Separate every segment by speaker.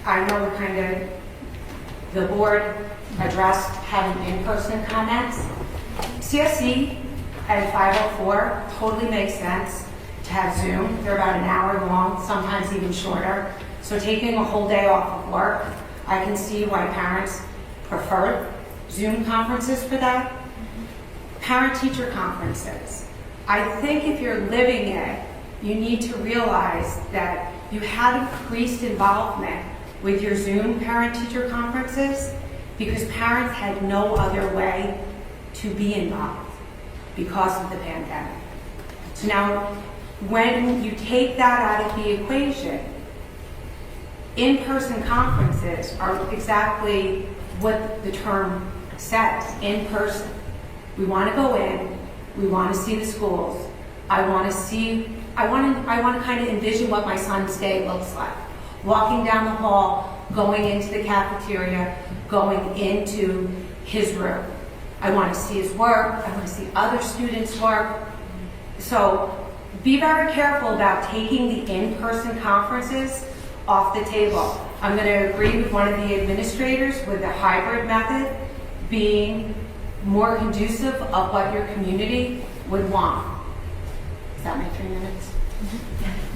Speaker 1: I know kind of the board addressed having in-person comments. CSE at 504 totally makes sense to have Zoom. They're about an hour long, sometimes even shorter. So taking a whole day off of work, I can see why parents prefer Zoom conferences for that. Parent-teacher conferences. I think if you're living it, you need to realize that you had increased involvement with your Zoom parent-teacher conferences because parents had no other way to be involved because of the pandemic. So now, when you take that out of the equation, in-person conferences are exactly what the term says, in person. We want to go in, we want to see the schools. I want to kind of envision what my son's day looks like. Walking down the hall, going into the cafeteria, going into his room. I want to see his work, I want to see other students' work. So be very careful about taking the in-person conferences off the table. I'm going to agree with one of the administrators with the hybrid method being more conducive of what your community would want. Is that my 3 minutes?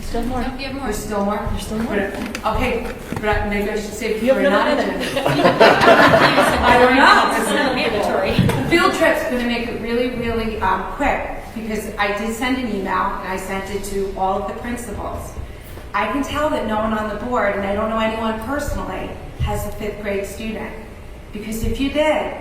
Speaker 2: Still more.
Speaker 3: Don't give more.
Speaker 1: There's still more?
Speaker 2: There's still more.
Speaker 1: Okay, but maybe I should save
Speaker 2: You
Speaker 1: for
Speaker 2: have
Speaker 1: another
Speaker 2: another
Speaker 1: minute.
Speaker 3: I
Speaker 1: don't know.
Speaker 3: It's another mandatory.
Speaker 1: The field trip's going to make it really, really quick because I did send an email and I sent it to all of the principals. I can tell that no one on the board, and I don't know anyone personally, has a 5th grade student. Because if you did,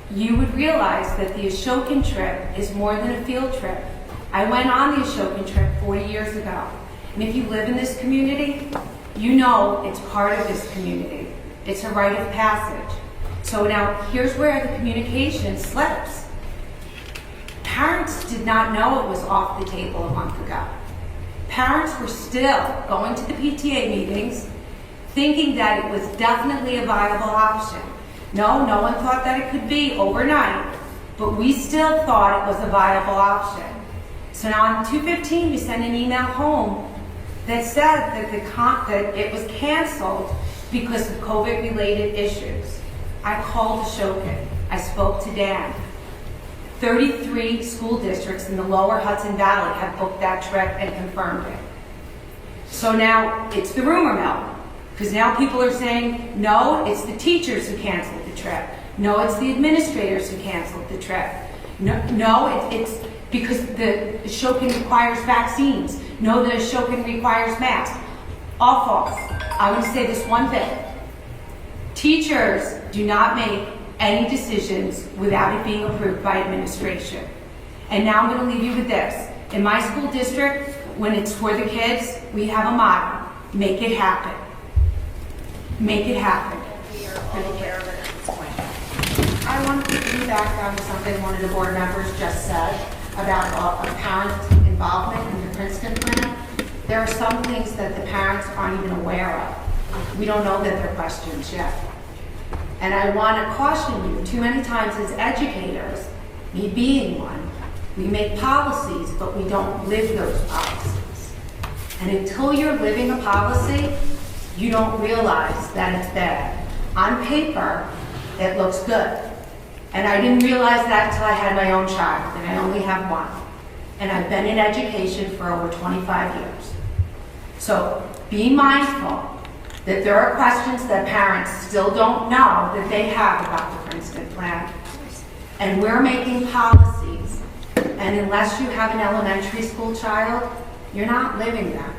Speaker 1: you would realize that the Ashokan trip is more than a field trip. I went on the Ashokan trip 40 years ago. And if you live in this community, you know it's part of this community. It's a rite of passage. So now here's where the communication slips. Parents did not know it was off the table a month ago. Parents were still going to the PTA meetings thinking that it was definitely a viable option. No one thought that it could be overnight, but we still thought it was a viable option. So now on 2/15, we sent an email home that said that it was canceled because of COVID-related issues. I called Ashokan. I spoke to Dan. 33 school districts in the lower Hudson Valley have booked that trip and confirmed it. So now it's the rumor mill, because now people are saying, no, it's the teachers who canceled the trip. No, it's the administrators who canceled the trip. No, it's because the Ashokan requires vaccines. No, the Ashokan requires masks. All false. I want to say this one thing. Teachers do not make any decisions without it being approved by administration. And now I'm going to leave you with this. In my school district, when it's for the kids, we have a motto: make it happen. Make it happen.
Speaker 3: We are all aware of it at this point.
Speaker 1: I want to put back down to something one of the board members just said about parent involvement in the Princeton plan. There are some things that the parents aren't even aware of. We don't know that they're questions yet. And I want to caution you, too many times as educators, me being one, we make policies, but we don't live those policies. And until you're living a policy, you don't realize that it's bad. On paper, it looks good. And I didn't realize that until I had my own child, and I only have one. And I've been in education for over 25 years. So be mindful that there are questions that parents still don't know that they have about the Princeton plan. And we're making policies, and unless you have an elementary school child, you're not living them.